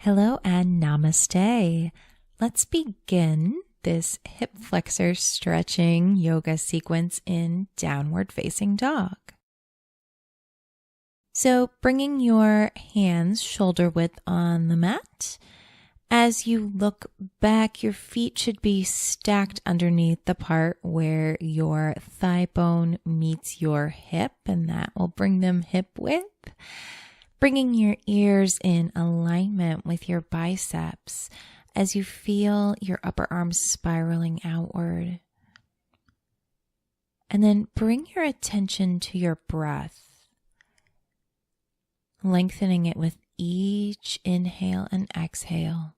Hello and namaste. Let's begin this hip flexor stretching yoga sequence in downward facing dog. So bringing your hands shoulder width on the mat. As you look back, your feet should be stacked underneath the part where your thigh bone meets your hip, and that will bring them hip width. Bringing your ears in alignment with your biceps as you feel your upper arms spiraling outward. And then bring your attention to your breath, lengthening it with each inhale and exhale,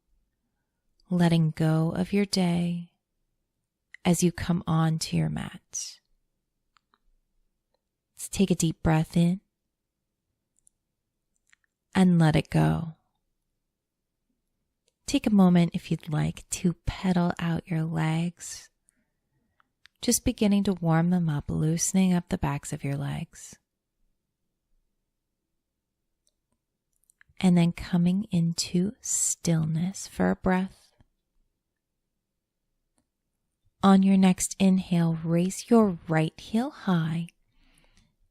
letting go of your day as you come onto your mat. Let's take a deep breath in and let it go. Take a moment if you'd like to pedal out your legs, just beginning to warm them up, loosening up the backs of your legs. And then coming into stillness for a breath. On your next inhale, raise your right heel high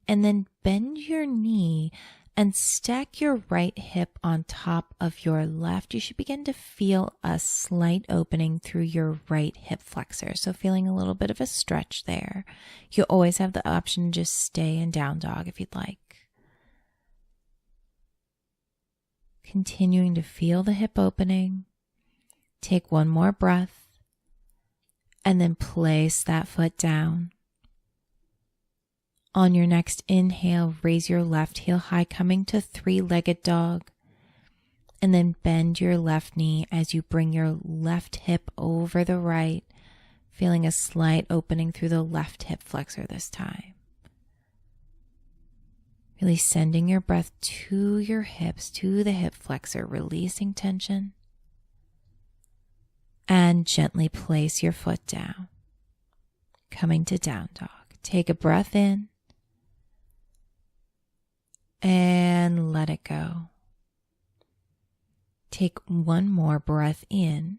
and then bend your knee and stack your right hip on top of your left. You should begin to feel a slight opening through your right hip flexor. So feeling a little bit of a stretch there. You always have the option to just stay in down dog if you'd like. Continuing to feel the hip opening. Take one more breath and then place that foot down. On your next inhale, raise your left heel high, coming to three-legged dog. And then bend your left knee as you bring your left hip over the right, feeling a slight opening through the left hip flexor this time. Really sending your breath to your hips, to the hip flexor, releasing tension. And gently place your foot down, coming to down dog. Take a breath in. And let it go. Take one more breath in.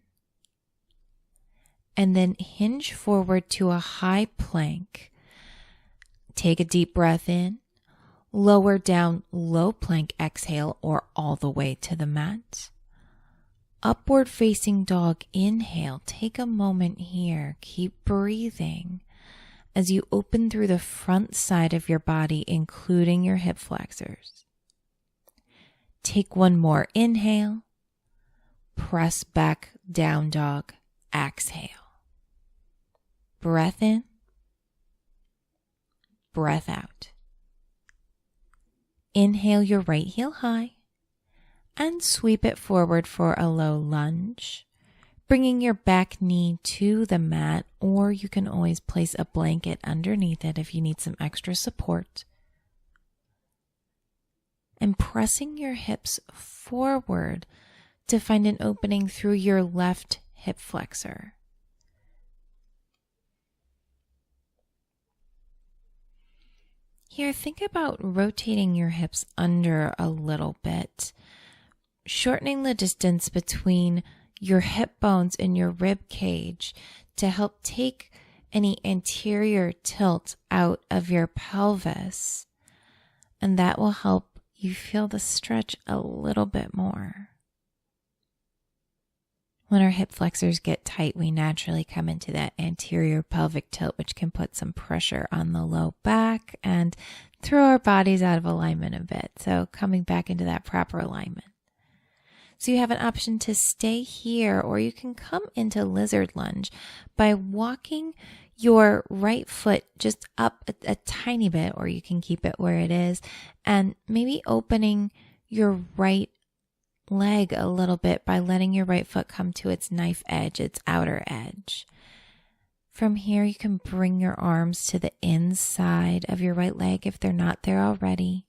And then hinge forward to a high plank. Take a deep breath in. Lower down, low plank exhale or all the way to the mat. Upward facing dog inhale. Take a moment here. Keep breathing as you open through the front side of your body, including your hip flexors. Take one more inhale. Press back, down dog, exhale. Breath in, breath out. Inhale your right heel high and sweep it forward for a low lunge. Bringing your back knee to the mat, or you can always place a blanket underneath it if you need some extra support. And pressing your hips forward to find an opening through your left hip flexor. Here, think about rotating your hips under a little bit, shortening the distance between your hip bones and your rib cage to help take any anterior tilt out of your pelvis. And that will help you feel the stretch a little bit more. When our hip flexors get tight, we naturally come into that anterior pelvic tilt, which can put some pressure on the low back and throw our bodies out of alignment a bit. So coming back into that proper alignment. So you have an option to stay here, or you can come into lizard lunge by walking your right foot just up a tiny bit, or you can keep it where it is, and maybe opening your right leg a little bit by letting your right foot come to its knife edge, its outer edge. From here, you can bring your arms to the inside of your right leg if they're not there already,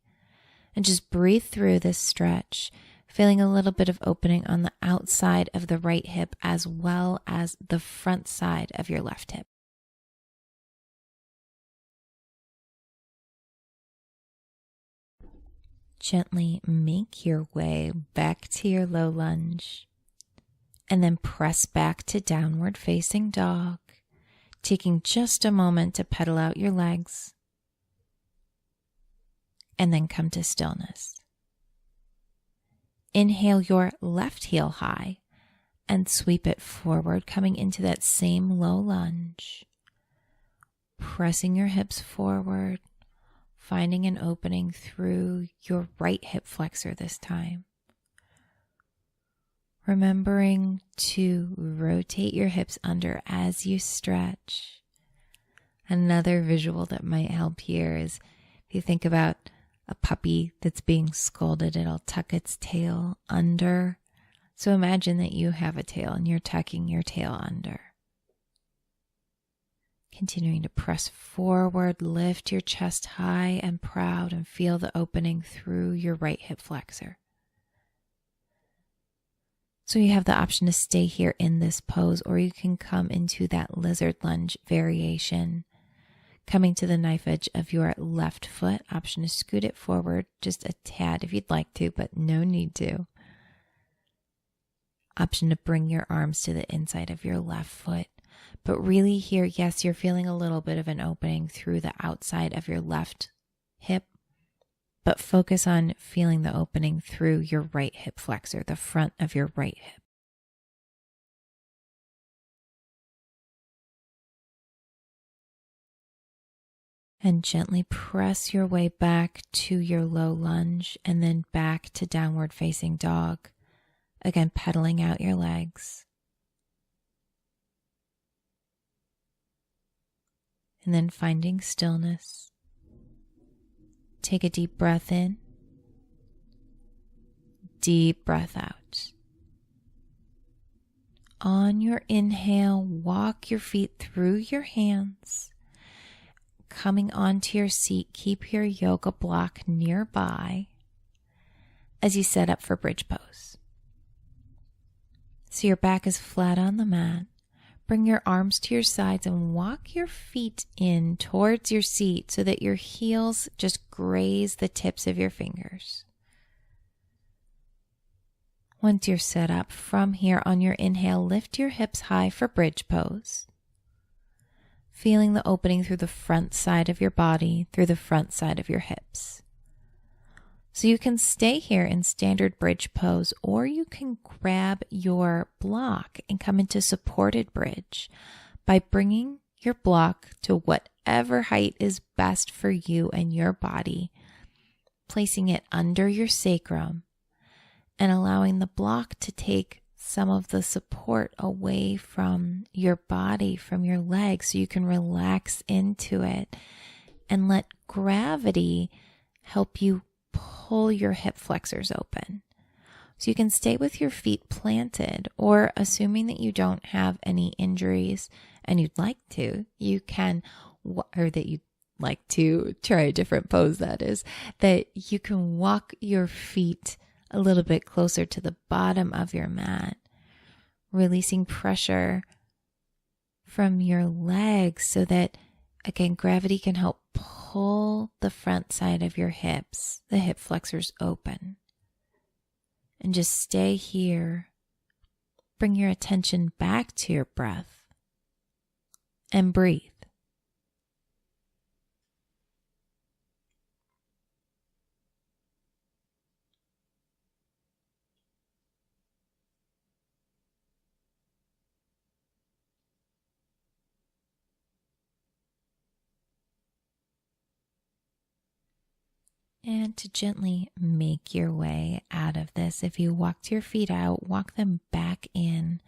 and just breathe through this stretch, feeling a little bit of opening on the outside of the right hip as well as the front side of your left hip. Gently make your way back to your low lunge, and then press back to downward facing dog, taking just a moment to pedal out your legs, and then come to stillness. Inhale your left heel high and sweep it forward, coming into that same low lunge, pressing your hips forward, finding an opening through your right hip flexor this time. Remembering to rotate your hips under as you stretch. Another visual that might help here is if you think about a puppy that's being scolded, it'll tuck its tail under. So imagine that you have a tail and you're tucking your tail under. Continuing to press forward, lift your chest high and proud and feel the opening through your right hip flexor. So you have the option to stay here in this pose, or you can come into that lizard lunge variation, coming to the knife edge of your left foot. Option to scoot it forward just a tad if you'd like to, but no need to. Option to bring your arms to the inside of your left foot. But really here, yes, you're feeling a little bit of an opening through the outside of your left hip, but focus on feeling the opening through your right hip flexor, the front of your right hip. And gently press your way back to your low lunge and then back to downward facing dog. Again, pedaling out your legs. And then finding stillness. Take a deep breath in. Deep breath out. On your inhale, walk your feet through your hands. Coming onto your seat, keep your yoga block nearby as you set up for bridge pose. So your back is flat on the mat. Bring your arms to your sides and walk your feet in towards your seat so that your heels just graze the tips of your fingers. Once you're set up, from here on your inhale, lift your hips high for bridge pose. Feeling the opening through the front side of your body, through the front side of your hips. So you can stay here in standard bridge pose, or you can grab your block and come into supported bridge by bringing your block to whatever height is best for you and your body, placing it under your sacrum and allowing the block to take some of the support away from your body, from your legs, so you can relax into it and let gravity help you pull your hip flexors open. So you can stay with your feet planted, or assuming that you don't have any injuries and you'd like to, you can, or that you'd like to try a different pose, that is, that you can walk your feet a little bit closer to the bottom of your mat, releasing pressure from your legs so that, again, gravity can help pull the front side of your hips, the hip flexors open. And just stay here. Bring your attention back to your breath and breathe. And to gently make your way out of this, if you walked your feet out, walk them back in.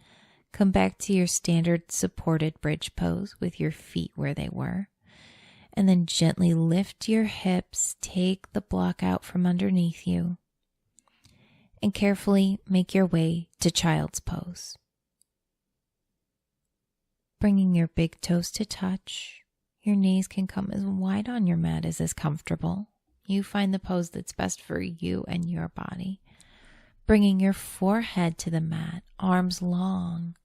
Come back to your standard supported bridge pose with your feet where they were. And then gently lift your hips, take the block out from underneath you, and carefully make your way to child's pose. Bringing your big toes to touch, your knees can come as wide on your mat as is comfortable. You find the pose that's best for you and your body. Bringing your forehead to the mat, arms long.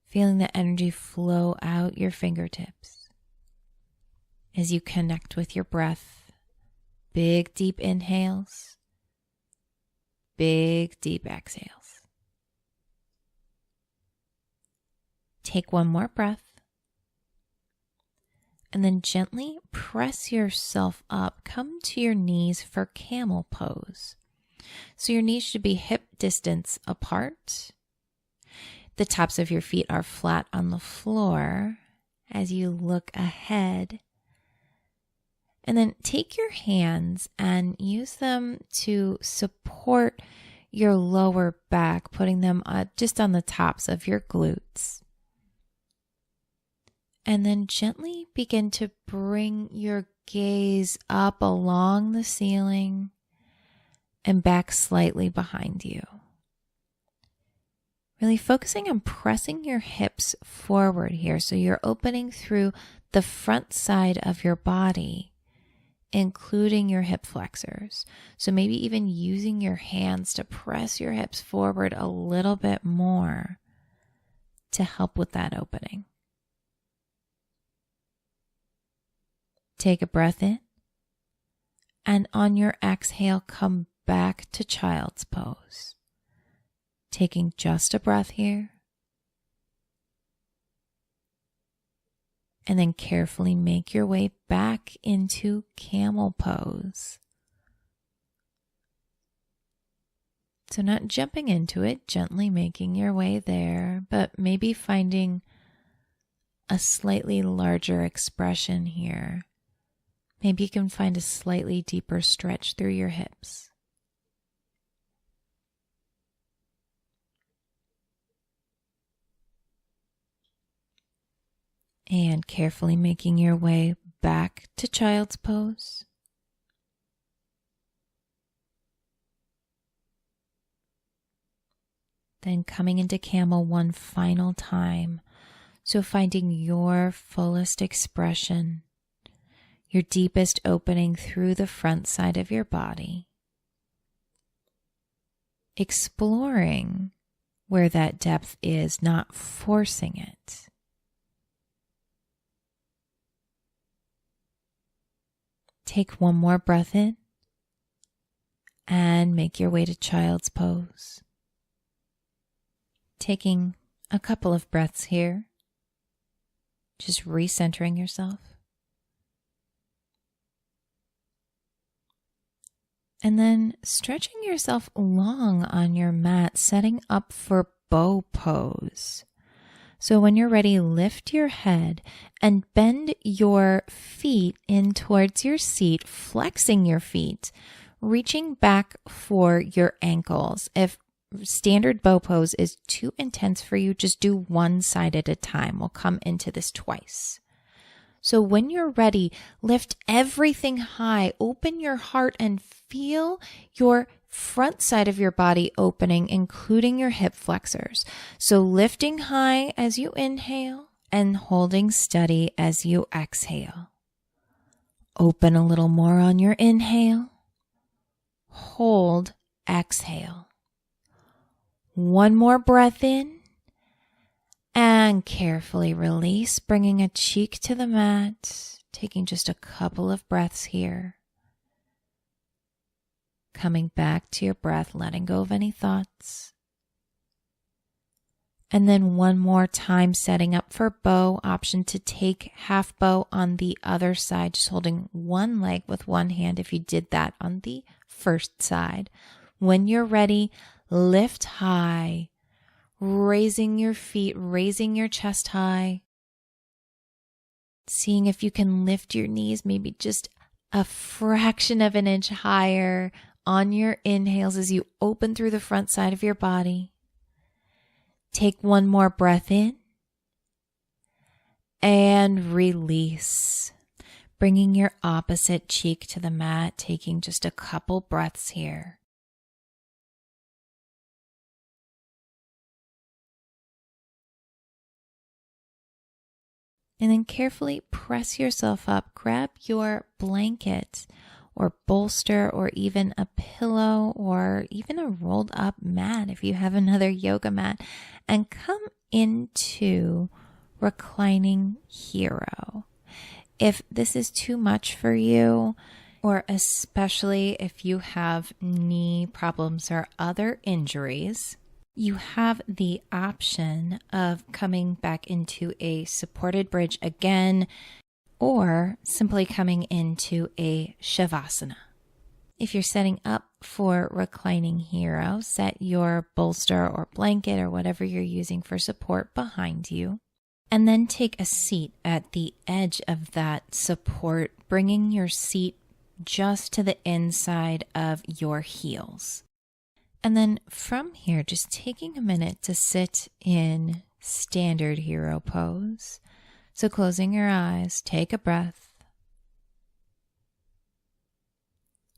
Feeling the energy flow out your fingertips as you connect with your breath Big, deep inhales. Big, deep exhales. Take one more breath. And then gently press yourself up. Come to your knees for camel pose. So your knees should be hip distance apart. The tops of your feet are flat on the floor as you look ahead. And then take your hands and use them to support your lower back, putting them just on the tops of your glutes. And then gently begin to bring your gaze up along the ceiling and back slightly behind you. Really focusing on pressing your hips forward here. So you're opening through the front side of your body, including your hip flexors. So maybe even using your hands to press your hips forward a little bit more to help with that opening. Take a breath in, and on your exhale, come back to child's pose. Taking just a breath here, and then carefully make your way back into camel pose. So not jumping into it, gently making your way there, but maybe finding a slightly larger expression here. Maybe you can find a slightly deeper stretch through your hips. And carefully making your way back to child's pose. Then coming into camel one final time. So finding your fullest expression, your deepest opening through the front side of your body. Exploring where that depth is, not forcing it. Take one more breath in and make your way to child's pose. Taking a couple of breaths here, just recentering yourself. And then stretching yourself long on your mat, setting up for bow pose. So when you're ready, lift your head and bend your feet in towards your seat, flexing your feet, reaching back for your ankles. If standard bow pose is too intense for you, just do one side at a time. We'll come into this twice. So when you're ready, lift everything high, open your heart and feel your front side of your body opening, including your hip flexors. So lifting high as you inhale and holding steady as you exhale. Open a little more on your inhale. Hold, exhale. One more breath in. And carefully release, bringing a cheek to the mat, taking just a couple of breaths here. Coming back to your breath, letting go of any thoughts. And then one more time, setting up for bow, option to take half bow on the other side, just holding one leg with one hand if you did that on the first side. When you're ready, lift high. Raising your feet, raising your chest high. Seeing if you can lift your knees maybe just a fraction of an inch higher on your inhales as you open through the front side of your body. Take one more breath in and release. Bringing your opposite cheek to the mat, taking just a couple breaths here. And then carefully press yourself up. Grab your blanket or bolster or even a pillow or even a rolled up mat if you have another yoga mat, and come into reclining hero. If this is too much for you, or especially if you have knee problems or other injuries, you have the option of coming back into a supported bridge again, or simply coming into a Shavasana. If you're setting up for reclining hero, set your bolster or blanket or whatever you're using for support behind you, and then take a seat at the edge of that support, bringing your seat just to the inside of your heels. And then from here, just taking a minute to sit in standard hero pose. So closing your eyes, take a breath.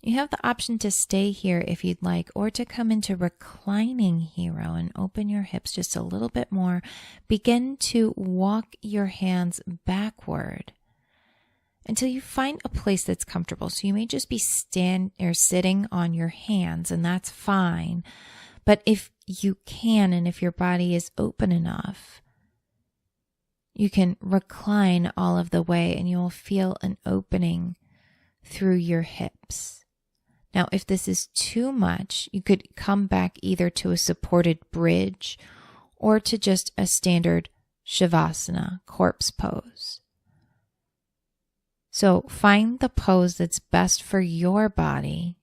You have the option to stay here if you'd like, or to come into reclining hero and open your hips just a little bit more. Begin to walk your hands backward until you find a place that's comfortable. So you may just be sitting on your hands, and that's fine. But if you can, and if your body is open enough, you can recline all of the way and you'll feel an opening through your hips. Now, if this is too much, you could come back either to a supported bridge or to just a standard Shavasana, corpse pose. So find the pose that's best for your body.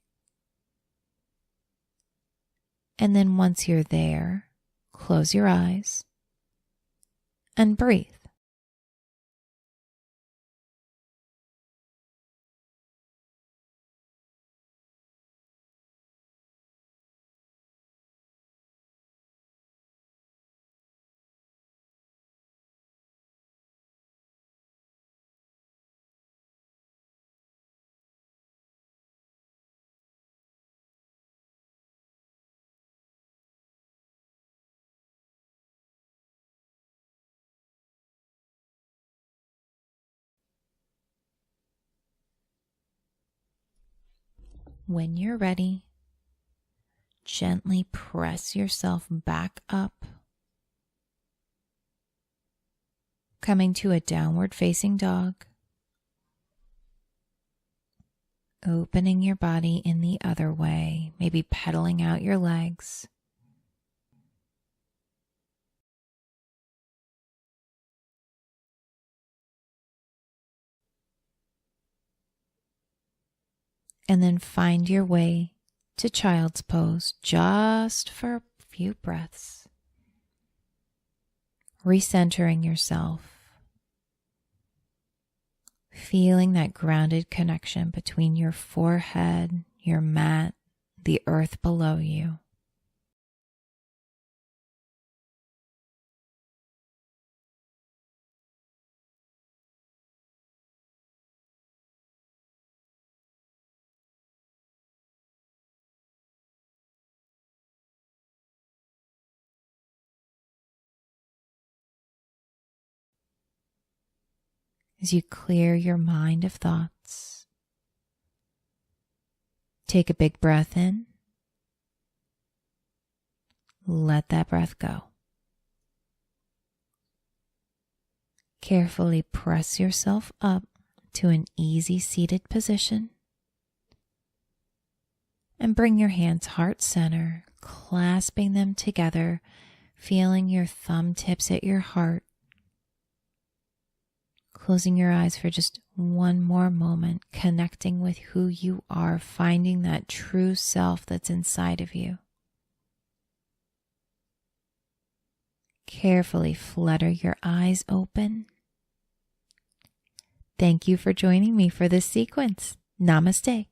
And then once you're there, close your eyes and breathe. When you're ready, gently press yourself back up, coming to a downward facing dog, opening your body in the other way, maybe pedaling out your legs. And then find your way to child's pose just for a few breaths. Recentering yourself. Feeling that grounded connection between your forehead, your mat, the earth below you. As you clear your mind of thoughts, take a big breath in. Let that breath go. Carefully press yourself up to an easy seated position. And bring your hands heart center, clasping them together, feeling your thumb tips at your heart. Closing your eyes for just one more moment, connecting with who you are, finding that true self that's inside of you. Carefully flutter your eyes open. Thank you for joining me for this sequence. Namaste.